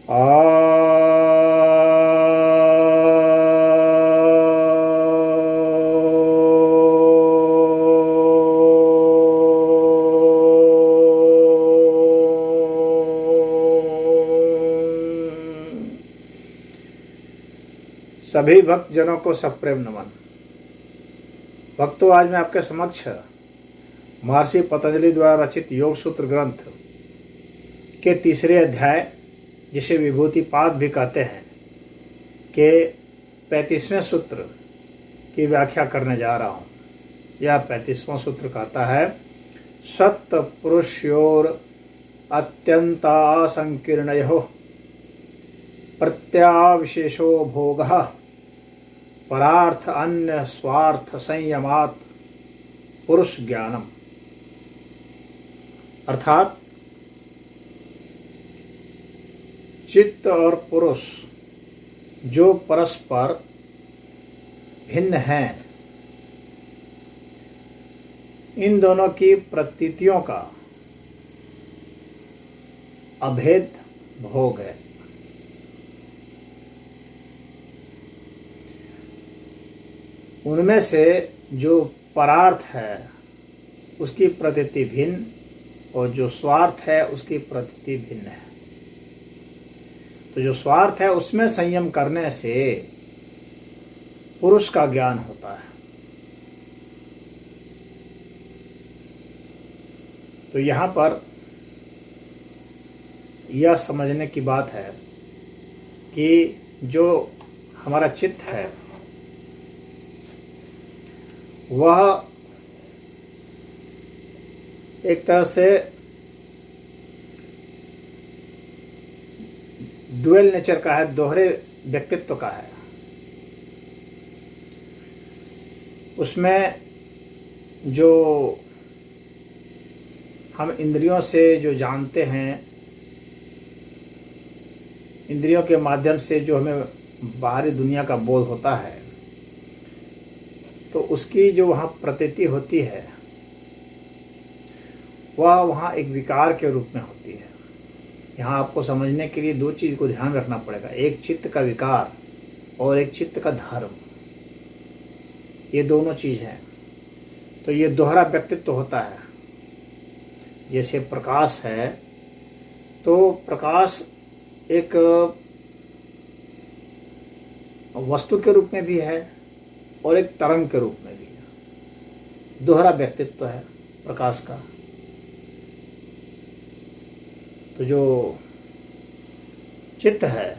सभी भक्तजनों को सप्रेम नमन। भक्तों, आज मैं आपके समक्ष महर्षि पतंजलि द्वारा रचित योग सूत्र ग्रंथ के तीसरे अध्याय, जिसे विभूति पाद भी कहते हैं, के 35वें सूत्र की व्याख्या करने जा रहा हूँ। यह 35वां सूत्र कहता है, सत्य पुरुषयोर अत्यंता संकीर्णयो प्रत्याविशेषो भोगः परार्थ अन्य स्वार्थ संयमात पुरुष ज्ञानम। अर्थात चित्त और पुरुष जो परस्पर भिन्न हैं, इन दोनों की प्रतीतियों का अभेद भोग है। उनमें से जो परार्थ है उसकी प्रतीति भिन्न और जो स्वार्थ है उसकी प्रतीति भिन्न है। तो जो स्वार्थ है उसमें संयम करने से पुरुष का ज्ञान होता है। तो यहाँ पर यह समझने की बात है कि जो हमारा चित्त है वह एक तरह से डुअल नेचर का है, दोहरे व्यक्तित्व का है। उसमें जो हम इंद्रियों से जो जानते हैं, इंद्रियों के माध्यम से जो हमें बाहरी दुनिया का बोध होता है, तो उसकी जो वहाँ प्रतीति होती है वह वहाँ एक विकार के रूप में होती है। यहाँ आपको समझने के लिए दो चीज़ को ध्यान रखना पड़ेगा, एक चित्त का विकार और एक चित्त का धर्म। ये दोनों चीज़ हैं। तो ये दोहरा व्यक्तित्व होता है। जैसे प्रकाश है, तो प्रकाश एक वस्तु के रूप में भी है और एक तरंग के रूप में भी है। दोहरा व्यक्तित्व है प्रकाश का। तो जो चित्त है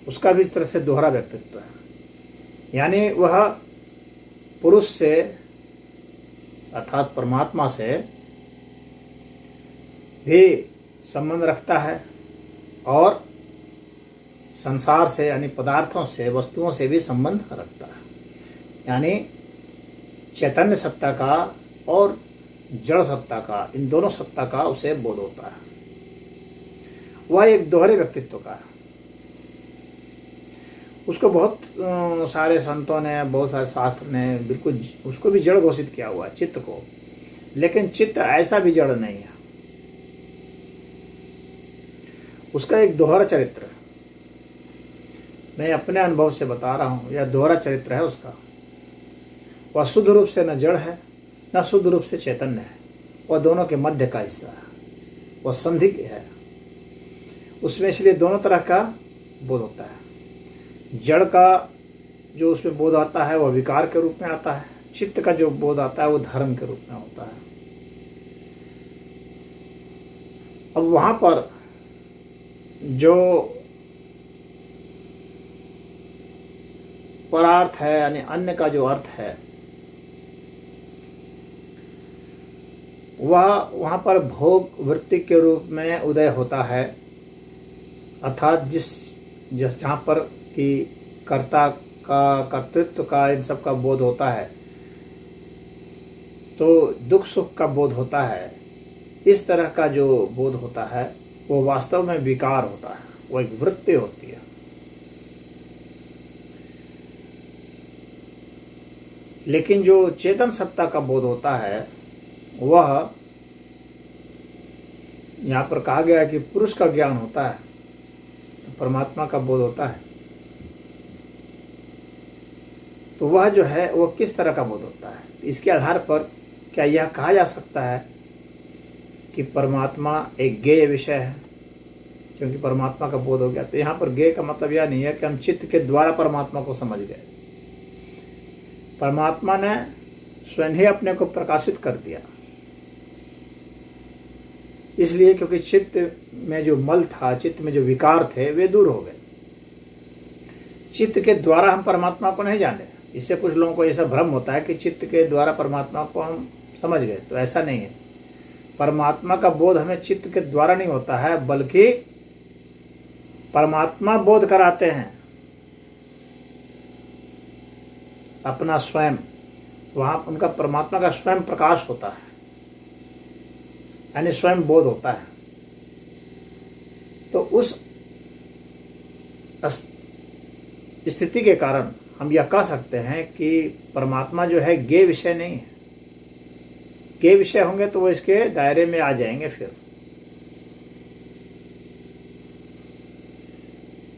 उसका भी इस तरह से दोहरा व्यक्तित्व है, यानी वह पुरुष से अर्थात परमात्मा से भी संबंध रखता है और संसार से यानी पदार्थों से, वस्तुओं से भी संबंध रखता है। यानी चैतन्य सत्ता का और जड़ सत्ता का, इन दोनों सत्ता का उसे बोध होता है। वह एक दोहरे व्यक्तित्व का है। उसको बहुत सारे संतों ने, बहुत सारे शास्त्र ने बिल्कुल उसको भी जड़ घोषित किया हुआ है, चित्त को। लेकिन चित्त ऐसा भी जड़ नहीं है, उसका एक दोहरा चरित्र है। मैं अपने अनुभव से बता रहा हूँ, यह दोहरा चरित्र है उसका। वह शुद्ध रूप से न जड़ है न शुद्ध रूप से चैतन्य है, वह दोनों के मध्य का हिस्सा है, वह संधि है। उसमें इसलिए दोनों तरह का बोध होता है। जड़ का जो उसमें बोध आता है वह विकार के रूप में आता है, चित्त का जो बोध आता है वो धर्म के रूप में होता है। अब वहां पर जो परार्थ है यानी अन्य का जो अर्थ है, वह वहां पर भोग वृत्ति के रूप में उदय होता है। अर्थात जहाँ पर कि कर्ता का, कर्तृत्व का, इन सब का बोध होता है, तो दुख सुख का बोध होता है। इस तरह का जो बोध होता है वो वास्तव में विकार होता है, वो एक वृत्ति होती है। लेकिन जो चेतन सत्ता का बोध होता है वह, यहाँ पर कहा गया है कि पुरुष का ज्ञान होता है। तो परमात्मा का बोध होता है, तो वह जो है वो किस तरह का बोध होता है? इसके आधार पर क्या यह कहा जा सकता है कि परमात्मा एक ज्ञेय विषय है, क्योंकि परमात्मा का बोध हो गया? तो यहाँ पर ज्ञेय का मतलब यह नहीं है कि हम चित्त के द्वारा परमात्मा को समझ गए। परमात्मा ने स्वयं ही अपने को प्रकाशित कर दिया, इसलिए क्योंकि चित्त में जो मल था, चित्त में जो विकार थे, वे दूर हो गए। चित्त के द्वारा हम परमात्मा को नहीं जाने। इससे कुछ लोगों को ऐसा भ्रम होता है कि चित्त के द्वारा परमात्मा को हम समझ गए, तो ऐसा नहीं है। परमात्मा का बोध हमें चित्त के द्वारा नहीं होता है, बल्कि परमात्मा बोध कराते हैं अपना स्वयं। वहां उनका परमात्मा का स्वयं प्रकाश होता है, यानी स्वयं बोध होता है। तो उस स्थिति के कारण हम यह कह सकते हैं कि परमात्मा जो है ज्ञेय विषय नहीं है। ज्ञेय विषय होंगे तो वो इसके दायरे में आ जाएंगे फिर।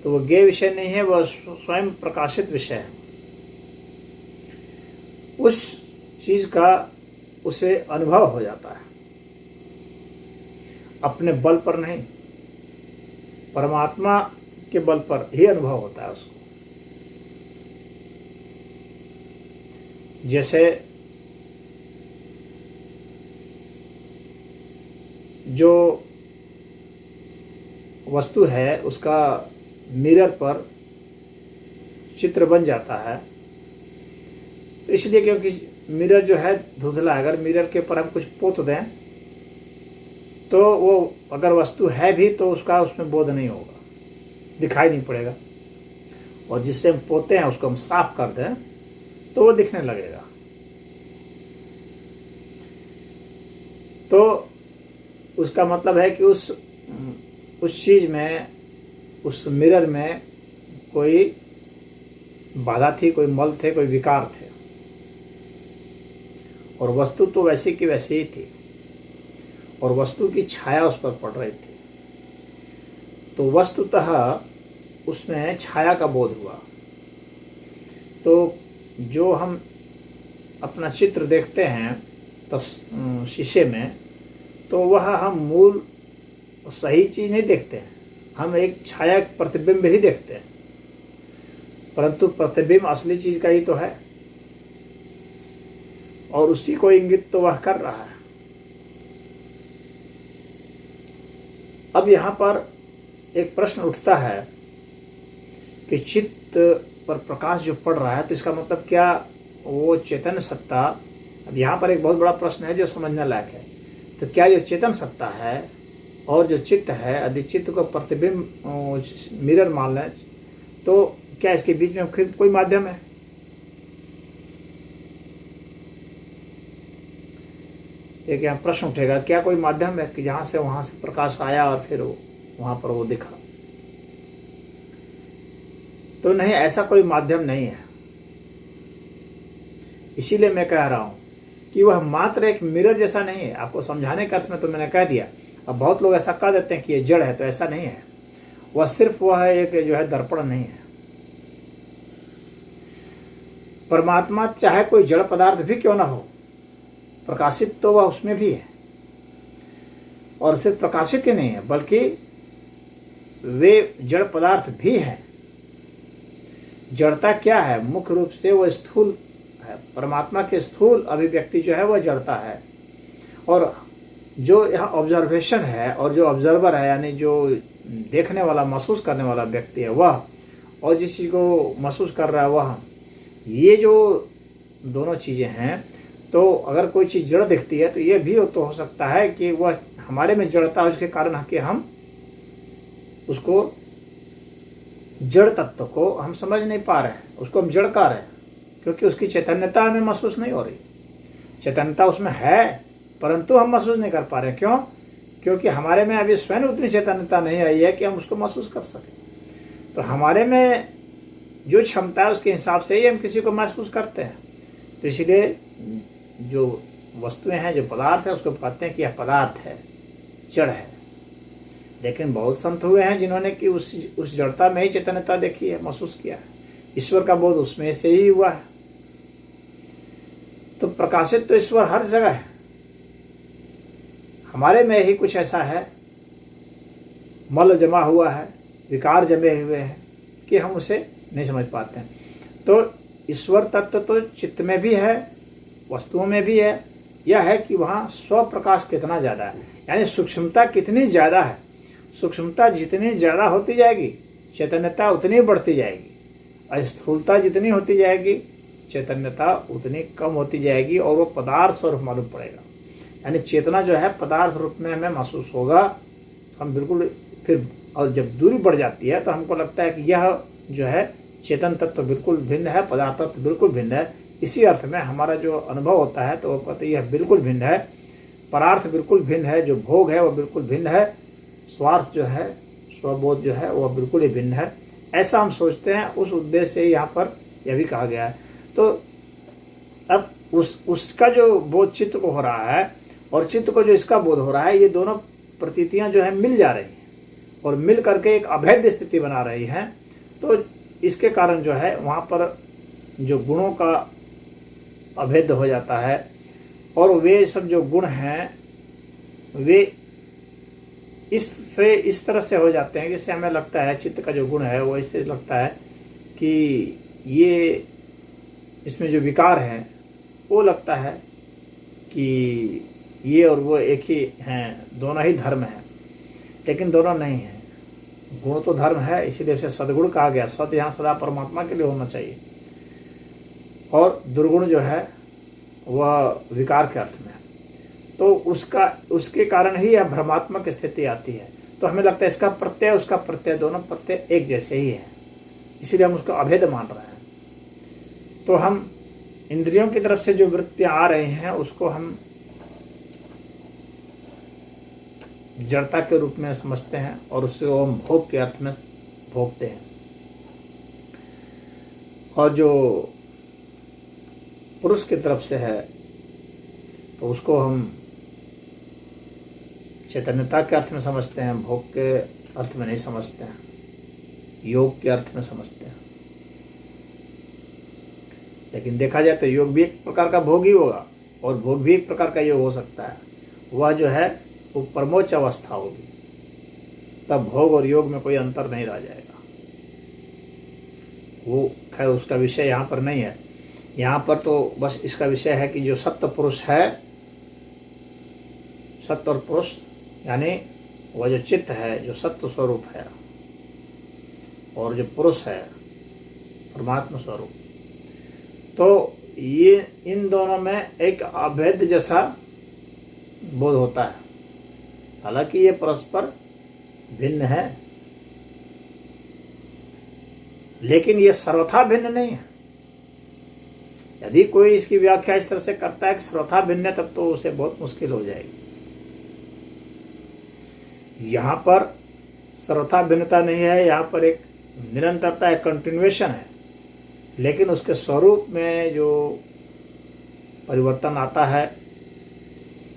तो वो ज्ञेय विषय नहीं है, वह स्वयं प्रकाशित विषय है। उस चीज का उसे अनुभव हो जाता है, अपने बल पर नहीं, परमात्मा के बल पर ही अनुभव होता है उसको। जैसे जो वस्तु है उसका मिरर पर चित्र बन जाता है, तो इसलिए क्योंकि मिरर जो है धुंधला है, अगर मिरर के ऊपर हम कुछ पोत दें तो वो अगर वस्तु है भी तो उसका उसमें बोध नहीं होगा, दिखाई नहीं पड़ेगा। और जिससे हम पोते हैं उसको हम साफ कर दें तो वो दिखने लगेगा। तो उसका मतलब है कि उस चीज में, उस मिरर में कोई बाधा थी, कोई मल थे, कोई विकार थे, और वस्तु तो वैसी की वैसी ही थी, और वस्तु की छाया उस पर पड़ रही थी। तो वस्तुतः उसमें छाया का बोध हुआ। तो जो हम अपना चित्र देखते हैं तो शीशे में, तो वह हम मूल सही चीज नहीं देखते हैं, हम एक छाया प्रतिबिंब ही देखते हैं, परंतु प्रतिबिंब असली चीज का ही तो है, और उसी को इंगित तो वह कर रहा है। अब यहाँ पर एक प्रश्न उठता है कि चित्त पर प्रकाश जो पड़ रहा है, तो इसका मतलब क्या वो चेतन सत्ता? अब यहाँ पर एक बहुत बड़ा प्रश्न है जो समझने लायक है। तो क्या जो चेतन सत्ता है और जो चित्त है, यदि चित्त को प्रतिबिंब मिरर मान लें, तो क्या इसके बीच में फिर कोई माध्यम है? एक यहाँ प्रश्न उठेगा, क्या कोई माध्यम है कि जहां से वहां से प्रकाश आया और फिर वहां पर वो दिखा? तो नहीं, ऐसा कोई माध्यम नहीं है। इसीलिए मैं कह रहा हूं कि वह मात्र एक मिरर जैसा नहीं है। आपको समझाने के अर्थ में तो मैंने कह दिया। अब बहुत लोग ऐसा कह देते हैं कि ये जड़ है, तो ऐसा नहीं है। वह सिर्फ वह एक जो है दर्पण नहीं है। परमात्मा चाहे कोई जड़ पदार्थ भी क्यों ना हो, प्रकाशित तो वह उसमें भी है। और सिर्फ प्रकाशित ही नहीं है, बल्कि वे जड़ पदार्थ भी हैं। जड़ता क्या है? मुख्य रूप से वह स्थूल है। परमात्मा के स्थूल अभिव्यक्ति जो है वह जड़ता है। और जो यहाँ ऑब्जर्वेशन है और जो ऑब्जर्वर है, यानी जो देखने वाला, महसूस करने वाला व्यक्ति है वह, और जिस चीज को महसूस कर रहा है वह, ये जो दोनों चीजें हैं। तो अगर कोई चीज जड़ दिखती है तो ये भी तो हो सकता है कि वह हमारे में जड़ता है, उसके कारण कि हम उसको जड़ तत्व को हम समझ नहीं पा रहे हैं, उसको हम जड़ कह रहे हैं, क्योंकि उसकी चैतन्यता हमें महसूस नहीं हो रही। चैतन्यता उसमें है परंतु हम महसूस नहीं कर पा रहे। क्यों? क्योंकि हमारे में अभी स्वयं उतनी चैतन्यता नहीं आई है कि हम उसको महसूस कर सकें। तो हमारे में जो क्षमता है उसके हिसाब से ही हम किसी को महसूस करते हैं। तो इसलिए जो वस्तुएं हैं, जो पदार्थ है, उसको कहते हैं कि यह पदार्थ है, जड़ है। लेकिन बहुत संत हुए हैं जिन्होंने कि उस जड़ता में ही चैतन्यता देखी है, महसूस किया है, ईश्वर का बोध उसमें से ही हुआ है। तो प्रकाशित तो ईश्वर हर जगह है, हमारे में ही कुछ ऐसा है, मल जमा हुआ है, विकार जमे हुए हैं कि हम उसे नहीं समझ पाते हैं। तो ईश्वर तत्व तो चित्त में भी है, वस्तुओं में भी है। यह है कि वहाँ स्व प्रकाश कितना ज़्यादा है, यानी सूक्ष्मता कितनी ज़्यादा है। सूक्ष्मता जितनी ज़्यादा होती जाएगी चैतन्यता उतनी बढ़ती जाएगी, स्थूलता जितनी होती जाएगी चैतन्यता उतनी कम होती जाएगी, और वो पदार्थ स्वरूप मालूम पड़ेगा। यानी चेतना जो है पदार्थ रूप में हमें महसूस होगा, तो हम बिल्कुल फिर, और जब दूरी बढ़ जाती है तो हमको लगता है कि यह जो है चेतन तत्व तो बिल्कुल भिन्न है, पदार्थ तत्व तो बिल्कुल भिन्न है। इसी अर्थ में हमारा जो अनुभव होता है तो वो कहते यह बिल्कुल भिन्न है, परार्थ बिल्कुल भिन्न है, जो भोग है वो बिल्कुल भिन्न है, स्वार्थ जो है, स्वबोध जो है वह बिल्कुल ही भिन्न है। ऐसा हम सोचते हैं, उस उद्देश्य से यहाँ पर यह भी कहा गया है। तो अब उसका जो बोध चित्त को हो रहा है और चित्त को जो इसका बोध हो रहा है, ये दोनों प्रतीतियां जो है मिल जा रही हैं और मिल करके एक अभेद्य स्थिति बना रही हैं। तो इसके कारण जो है वहाँ पर जो गुणों का अभेद हो जाता है, और वे सब जो गुण हैं वे इस तरह से हो जाते हैं, जैसे हमें लगता है चित्त का जो गुण है वो इससे लगता है कि ये इसमें जो विकार है वो लगता है कि ये और वो एक ही हैं, दोनों ही धर्म हैं, लेकिन दोनों नहीं हैं। गुण तो धर्म है, इसीलिए उसे सद्गुण कहा गया। सत यहाँ सदा परमात्मा के लिए होना चाहिए, और दुर्गुण जो है वह विकार के अर्थ में है। तो उसके कारण ही यह भ्रमात्मक स्थिति आती है। तो हमें लगता है इसका प्रत्यय उसका प्रत्यय दोनों प्रत्यय एक जैसे ही है, इसीलिए हम उसको अभेद मान रहे हैं। तो हम इंद्रियों की तरफ से जो वृत्तियां आ रही हैं उसको हम जड़ता के रूप में समझते हैं, और उससे हम भोग के अर्थ में भोगते हैं। और जो पुरुष की तरफ से है तो उसको हम चैतन्यता के अर्थ में समझते हैं, भोग के अर्थ में नहीं समझते हैं, योग के अर्थ में समझते हैं। लेकिन देखा जाए तो योग भी एक प्रकार का भोग ही होगा, और भोग भी एक प्रकार का योग हो सकता है। वह जो है वो परमोच्च अवस्था होगी, तब भोग और योग में कोई अंतर नहीं रह जाएगा। वो खैर उसका विषय यहाँ पर नहीं है। यहाँ पर तो बस इसका विषय है कि जो सत्य पुरुष है, सत्य और पुरुष यानी वह जो चित्त है जो सत्य स्वरूप है, और जो पुरुष है परमात्मा स्वरूप, तो ये इन दोनों में एक अभेद जैसा बोध होता है। हालांकि ये परस्पर भिन्न है, लेकिन ये सर्वथा भिन्न नहीं है। यदि कोई इसकी व्याख्या इस तरह से करता है कि सर्वथा भिन्न है, तब तो उसे बहुत मुश्किल हो जाएगी। यहाँ पर सर्वथा भिन्नता नहीं है, यहाँ पर एक निरंतरता है, कंटिन्यूएशन है, लेकिन उसके स्वरूप में जो परिवर्तन आता है,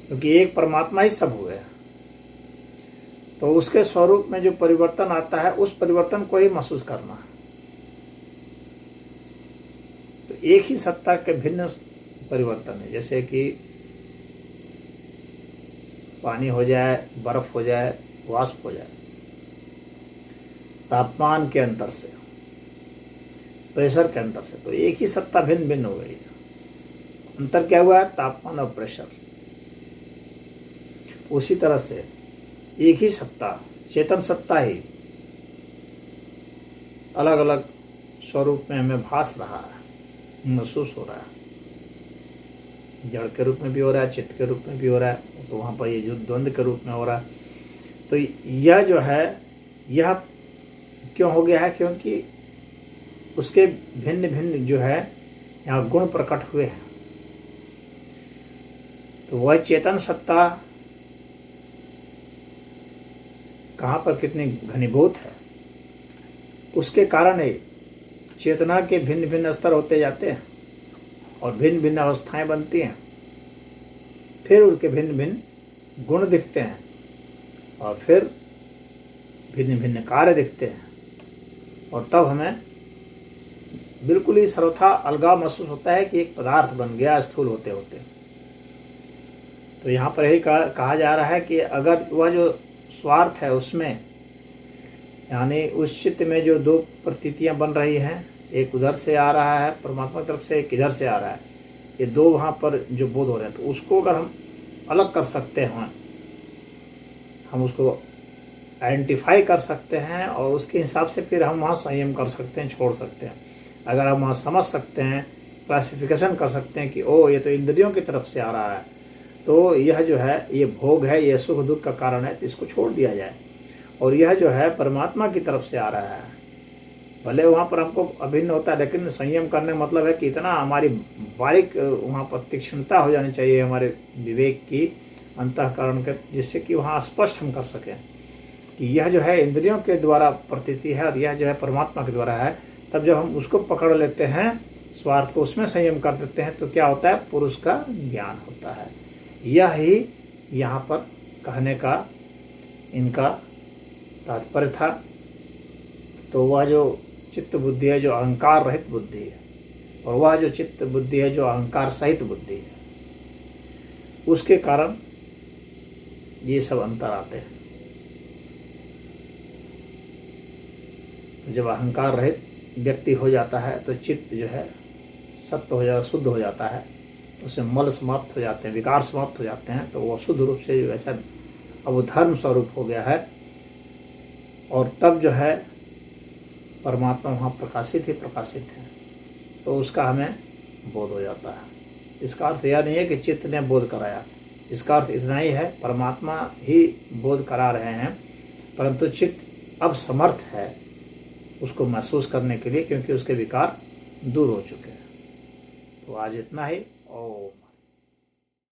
क्योंकि एक परमात्मा ही सब हुए हैं, तो उसके स्वरूप में जो परिवर्तन आता है उस परिवर्तन को ही महसूस करना है। तो एक ही सत्ता के भिन्न परिवर्तन है, जैसे कि पानी हो जाए, बर्फ हो जाए, वाष्प हो जाए, तापमान के अंतर से, प्रेशर के अंतर से, तो एक ही सत्ता भिन्न भिन्न हो गई है। अंतर क्या हुआ है? तापमान और प्रेशर। उसी तरह से एक ही सत्ता, चेतन सत्ता ही अलग अलग स्वरूप में हमें भास रहा है, महसूस हो रहा है। जड़ के रूप में भी हो रहा है, चित्त के रूप में भी हो रहा है, तो वहाँ पर ये जो द्वंद्व के रूप में हो रहा है। तो यह जो है, यह क्यों हो गया है? क्योंकि उसके भिन्न भिन्न जो है यहाँ गुण प्रकट हुए हैं। तो वह चेतन सत्ता कहाँ पर कितनी घनीभूत है, उसके कारण ही चेतना के भिन्न भिन्न स्तर होते जाते हैं और भिन्न भिन्न अवस्थाएं बनती हैं, फिर उसके भिन्न भिन्न गुण दिखते हैं, और फिर भिन्न भिन्न कार्य दिखते हैं, और तब हमें बिल्कुल ही सर्वथा अलगाव महसूस होता है कि एक पदार्थ बन गया स्थूल होते होते। तो यहाँ पर यही कहा जा रहा है कि अगर वह जो स्वार्थ है उसमें, यानी उस चित्त में जो दो प्रतीतियां बन रही हैं, एक उधर से आ रहा है परमात्मा की तरफ से, एक इधर से आ रहा है, ये दो वहाँ पर जो बोध हो रहे हैं, तो उसको अगर हम अलग कर सकते हैं, हम उसको आइडेंटिफाई कर सकते हैं और उसके हिसाब से फिर हम वहाँ संयम कर सकते हैं, छोड़ सकते हैं। अगर हम वहाँ समझ सकते हैं, क्लासिफिकेशन कर सकते हैं कि ओ ये तो इंद्रियों की तरफ से आ रहा है, तो यह जो है ये भोग है, ये सुख दुख का कारण है, तो इसको छोड़ दिया जाए। और यह जो है परमात्मा की तरफ से आ रहा है, भले वहाँ पर हमको अभिन्न होता है, लेकिन संयम करने का मतलब है कि इतना हमारी बारीक वहाँ पर तीक्ष्णता हो जानी चाहिए हमारे विवेक की, अंतःकरण के, जिससे कि वहाँ स्पष्ट हम कर सकें कि यह जो है इंद्रियों के द्वारा प्रतीति है और यह जो है परमात्मा के द्वारा है। तब जब हम उसको पकड़ लेते हैं, स्वार्थ को उसमें संयम कर देते हैं, तो क्या होता है, पुरुष का ज्ञान होता है। यह ही यहाँ पर कहने का इनका तात्पर्य था। तो वह जो चित्त बुद्धि है जो अहंकार रहित बुद्धि है, और वह जो चित्त बुद्धि है जो अहंकार सहित बुद्धि है, उसके कारण ये सब अंतर आते हैं। तो जब अहंकार रहित व्यक्ति हो जाता है तो चित्त जो है सत्य हो जाता, शुद्ध हो जाता है, उसमें मल समाप्त हो जाते हैं, विकार समाप्त हो जाते हैं, तो वह शुद्ध रूप से वैसा अब वो धर्म स्वरूप हो गया है। और तब जो है परमात्मा वहाँ प्रकाशित है, तो उसका हमें बोध हो जाता है। इसका अर्थ यह नहीं है कि चित्त ने बोध कराया, इसका अर्थ इतना ही है परमात्मा ही बोध करा रहे हैं, परंतु चित्त अब समर्थ है उसको महसूस करने के लिए, क्योंकि उसके विकार दूर हो चुके हैं। तो आज इतना ही। ओम।